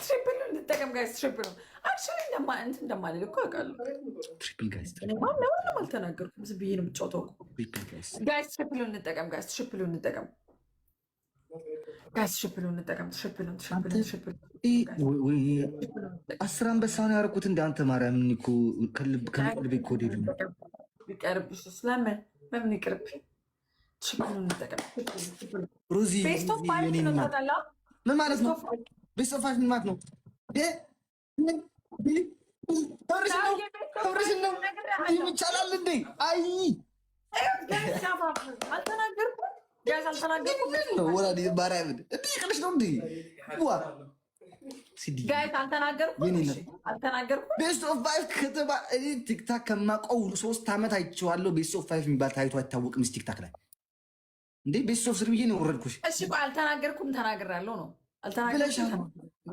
ትሪፕል እንጠቀም ጋይስ። ትሪፕል አክቹዋሊ እንደማልል እኮ አውቃለሁ። ትሪፕል ጋይስ ማንም አልተናገርኩም። ዝም ብዬ ነው የምጫወተው ጋይስ። ትሪፕል እንጠቀም ጋይስ። ትሪፕል እንጠቀም ጋይስ። ትሪፕል እንጠቀም። ትሪፕል 10 አንበሳ ነው ያደረኩት እንደ አንተ ማርያም እኮ ከልብ እኮ ሄዱ ቢቀርብሽ ስለምን ለምን ይቅርብ? ትሪፕል እንጠቀም። ሮዚ ቤስት ኦፍ ፋይቭ ነው ታውቃለህ? ምን ማለት ነው? ቤስት ኦፍ ፋይቭ ምን ማለት ነው? ተብርሽን ነው ይቻላል እንዴ? አይ አልተናገርኩም ጋይስ፣ አልተናገርኩም ነው ወላዲ ማርያምን እንዴ ይቅርሽ ነው እንዴ? ዋ ሲዲ ጋይስ አልተናገርኩም። ቤስት ኦፍ ፋይቭ ከተባ እኔ ቲክታክ ከማውቀው 3 ዓመት አይቼዋለሁ። ቤስት ኦፍ ፋይቭ የሚባል ታይቶ አይታወቅም ቲክታክ ላይ እንዴ። ቤስት ኦፍ ስሪ ብዬ ነው ወረድኩሽ። እሺ አልተናገርኩም፣ ተናግራለሁ ነው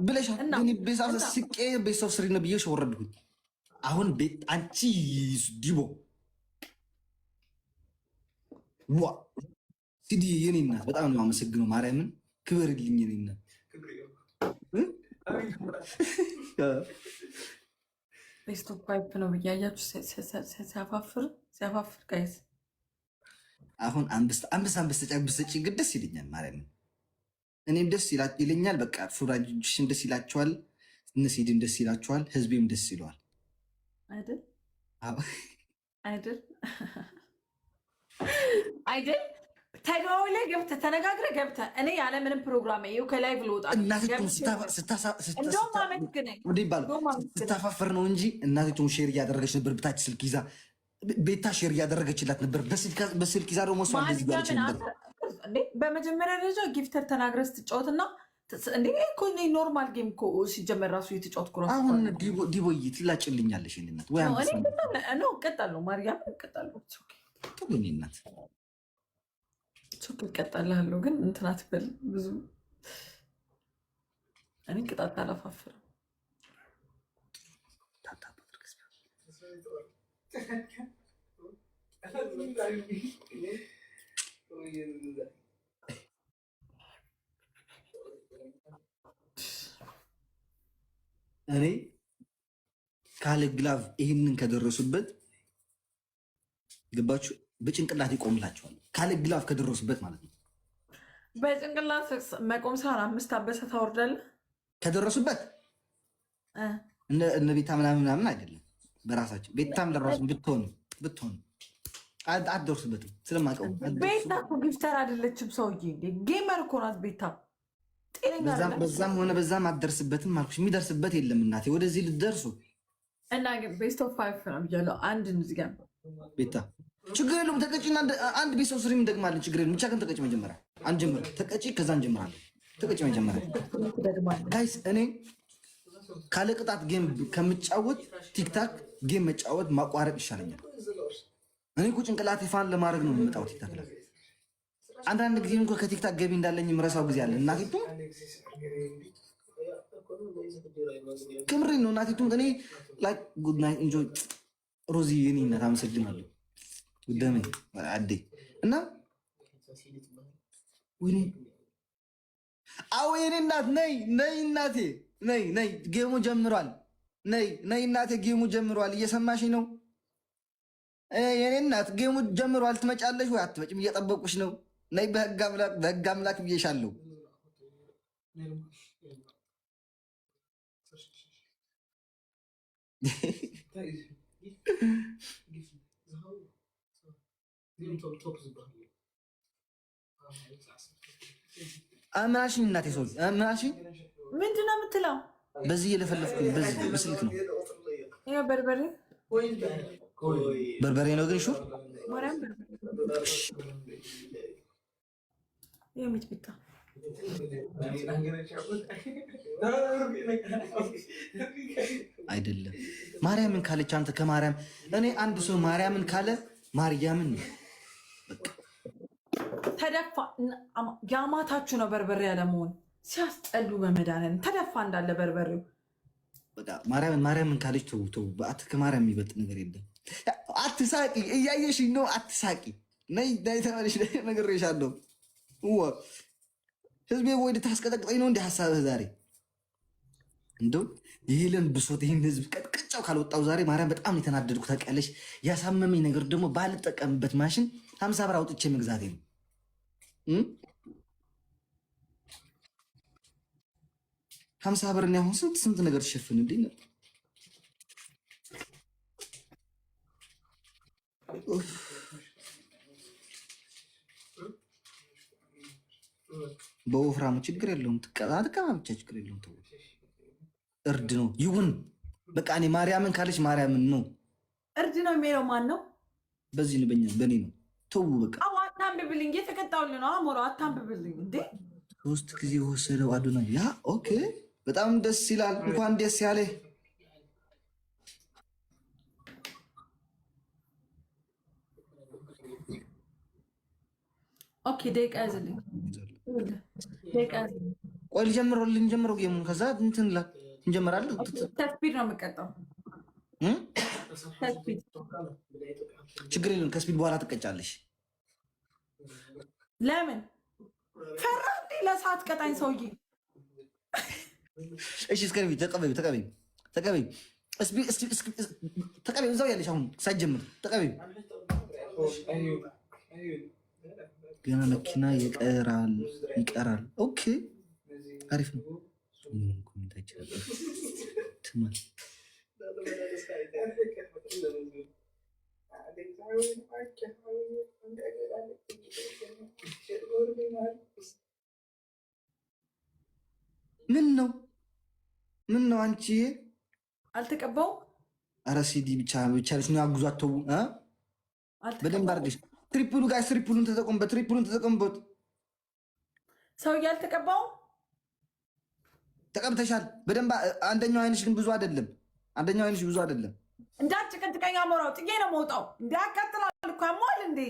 ብለሻል። ግን ቤስት ኦፍ ስቄ ቤስት ኦፍ ስሪ ነው ብዬሽ ወረድኩኝ። አሁን ቤት አንቺ ዲቦ ዋ ሲዲ የኔ እናት በጣም ነው የማመሰግነው። ማርያምን ክበርልኝ የኔ እናት። ቤስት ኦፍ ፋይቭ ነው ብያያችሁ ሲያፋፍር ጋይስ። አሁን አንበሳ ጨብሰጭ ግን ደስ ይለኛል። ማርያምን እኔም ደስ ይለኛል። በቃ ሱራጅሽም ደስ ይላቸዋል፣ እነሲድም ደስ ይላቸዋል፣ ህዝቤም ደስ ይለዋል አይደል? አይደል? ተደዋውለ ገብተህ ተነጋግረህ ገብተህ እኔ ያለ ምንም ፕሮግራም ይኸው ከላይ ብሎ ወጣ። ስታፋፍር ነው እንጂ እናቴቱም ሼር እያደረገች ነበር። ብታች ስልክ ይዛ ቤታ ሼር እያደረገችላት ነበር። በስልክ ይዛ ደግሞ እሷ እንደዚህ ያለች ነበር። በመጀመሪያ ደረጃ ጊፍተር ተናግረህ ስትጫወትና እንዴ እኮ ኖርማል ጌም እኮ ሲጀመር ራሱ እየተጫወትኩ ራሱ። አሁን ዲቦይ ትላጭልኛለሽ እናት ወይ ነው እቀጣለሁ። ማርያም እቀጣለሁ። ጥሩ እናት ቾክ እቀጣልሃለሁ። ግን እንትን አትበል ብዙ። እኔ ቅጣት አላፋፍርም። እኔ ካለ ግላቭ ይህንን ከደረሱበት ገባችሁ? በጭንቅላት ይቆምላቸዋል። ካለ ግላቭ ከደረሱበት ማለት ነው። በጭንቅላት መቆም ሳይሆን 5 አንበሳ ታወርዳለህ ከደረሱበት። እነ ቤታ ምናምን አይደለም፣ በራሳቸው ቤታም ለራሱ ብትሆኑ አትደርሱበትም። ስለማውቀው ቤታ እኮ ጊፍተር አይደለችም ሰውዬ፣ ጌመር እኮ ናት ቤታ። በዛም ሆነ በዛም አትደርስበትም አልኩሽ። የሚደርስበት የለም እናቴ። ወደዚህ ልትደርሱ እና ግን ቤስት ኦፍ ፋይቭ ነው ብያለሁ። አንድ ንዝጋ ቤታ ችግር የለውም። ተቀጪና አንድ ቤት ሰው ስሪም እንደግማለን። ችግር የለውም። ብቻ ግን ተቀጪ መጀመሪያ አንጀምር። ተቀጪ ከዛ እንጀምራለን። ተቀጪ መጀመሪያ ጋይስ። እኔ ካለ ቅጣት ጌም ከምጫወት ቲክታክ ጌም መጫወት ማቋረጥ ይሻለኛል። እኔ እኮ ጭንቅላቴ ፋን ለማድረግ ነው የምመጣው ቲክታክ ላይ። አንዳንድ ጊዜ እንኳ ከቲክታክ ገቢ እንዳለኝ የምረሳው ጊዜ አለ። እናቴቱ ከምሬን ነው እናቴቱ። እኔ ላይክ ጉድ ናይት ኢንጆይ ሮዚ የኔ እናት አመሰግናለሁ። ደሜ አዴ እና ወይኔ አዎ የኔ እናት ነይ እናቴ ነይ ጌሙ ጀምሯል። ነይ እናቴ ጌሙ ጀምሯል። እየሰማሽኝ ነው የኔ እናት? ጌሙ ጀምሯል። ትመጫለሽ ወይ አትመጭም? እየጠበቁሽ ነው። ነይ በህግ አምላክ ብዬሻለሁ። አምናሽኝ እናቴ ሰው አምናሽኝ ምንድን ነው የምትለው? በዚህ እየለፈለፍኩ በዚህ በስልክ ነው። በርበሬ ነው ግን ሹር የሚጥሚጣ አይደለም። ማርያምን ካለች አንተ ከማርያም እኔ አንድ ሰው ማርያምን ካለ ማርያምን ነው በቃ ተደፋ። ያማታችሁ ነው በርበሬ ያለመሆን ሲያስጠሉ። በመድኃኒዓለም ተደፋ እንዳለ በርበሬው። በቃ ማርያምን ካለች ተው። በአት ከማርያም የሚበልጥ ነገር የለም። አትሳቂ፣ እያየሽኝ ነው። አትሳቂ። ነይ ተመለሽ። ነግሬሻለሁ። ህዝቤ ወይ ታስቀጠቅጠኝ ነው እንደ ሀሳብህ ዛሬ እንደው ይሄልን ብሶት ይህን ህዝብ ቀጥቅጫው ካልወጣው ዛሬ ማርያም በጣም የተናደድኩ ታውቂያለሽ። ያሳመመኝ ነገር ደግሞ ባልጠቀምበት ማሽን 50 ብር አውጥቼ መግዛቴ ነው። 50 ብር እኔ አሁን ስንት ነገር ትሸፍን እንዴ? በወፍራሙ ችግር የለውም። ትቀባ ብቻ ችግር የለውም። ተው እርድ ነው ይሁን በቃ። እኔ ማርያምን ካለች ማርያምን ነው። እርድ ነው የሚለው ማን ነው? በዚህ ነው በእኔ ነው። ተው በቃ። አዎ አታንብብልኝ። የተቀጣውልህ ነው አሞራ። አታንብብልኝ እንዴ። 3 ጊዜ ወሰደው አዶናይ። ያ ኦኬ፣ በጣም ደስ ይላል። እንኳን ደስ ያለ። ኦኬ ደቂቃ ያዝልኝ። ቆይ ልንጀምረው ጌሙን ከዛ እንትን እንጀምራለን። ተስፒድ ነው የምቀጣው። ችግር የለም። ከስፒድ በኋላ ትቀጫለሽ። ለምን ፈራ እንዴ? ለሰዓት ቀጣኝ ሰውዬ። እሺ እስከቢ ተቀበይ ተቀበይ። እዛው ያለሽ አሁን ሳይጀምር ተቀበይ። ገና መኪና ይቀራል። ኦኬ አሪፍ ነው። ምን ነው አንቺ አልተቀባው? አረ ሲዲ ብቻ ልጅ ነው አጉዟቸው በደንብ አድርገሽ ትሪፕሉ ጋይስ፣ ትሪፕሉን ተጠቀሙበት። ሰውዬ አልተቀባው? ተቀብተሻል በደንብ። አንደኛው አይንሽ ግን ብዙ አይደለም። እንዳትጭቅጭቀኝ አሞራው። ጥዬ ነው መውጣው። እንዳያቃጥላል እኮ አሟል እንዴ።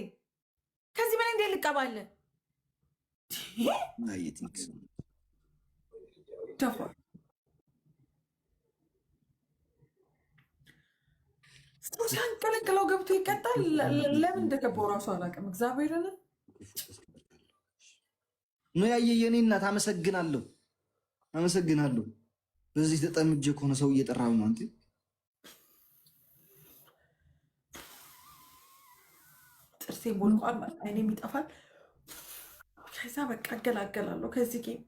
ከዚህ በላይ እንዴ ልቀባለ ሲያንቀለቅለው ገብቶ ይቀጣል። ለምን እንደገባው እራሱ አላውቅም። እግዚአብሔርን ነው ያየ የኔ እናት። አመሰግናለሁ። በዚህ ተጠምጄ ከሆነ ሰው እየጠራው ነው። አንተ ጥርሴ ቦልቋል፣ አይኔም ይጠፋል። ከዛ በቃ እገላገላለሁ ከዚህ ጌም።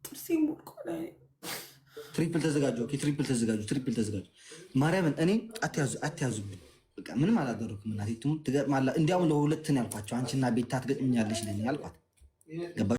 ጥርሴ ቦልቋል። ትሪፕል ተዘጋጁ። ኦኬ ትሪፕል ተዘጋጁ። ማርያምን እኔ አትያዙብኝ። በቃ ምንም አላደረኩም። እናቴ ትሙት ትገጥማላ። እንዲያውም ለሁለት ነው ያልኳቸው። አንቺና ቤታ ትገጥምኛለሽ ያልኳት ገባ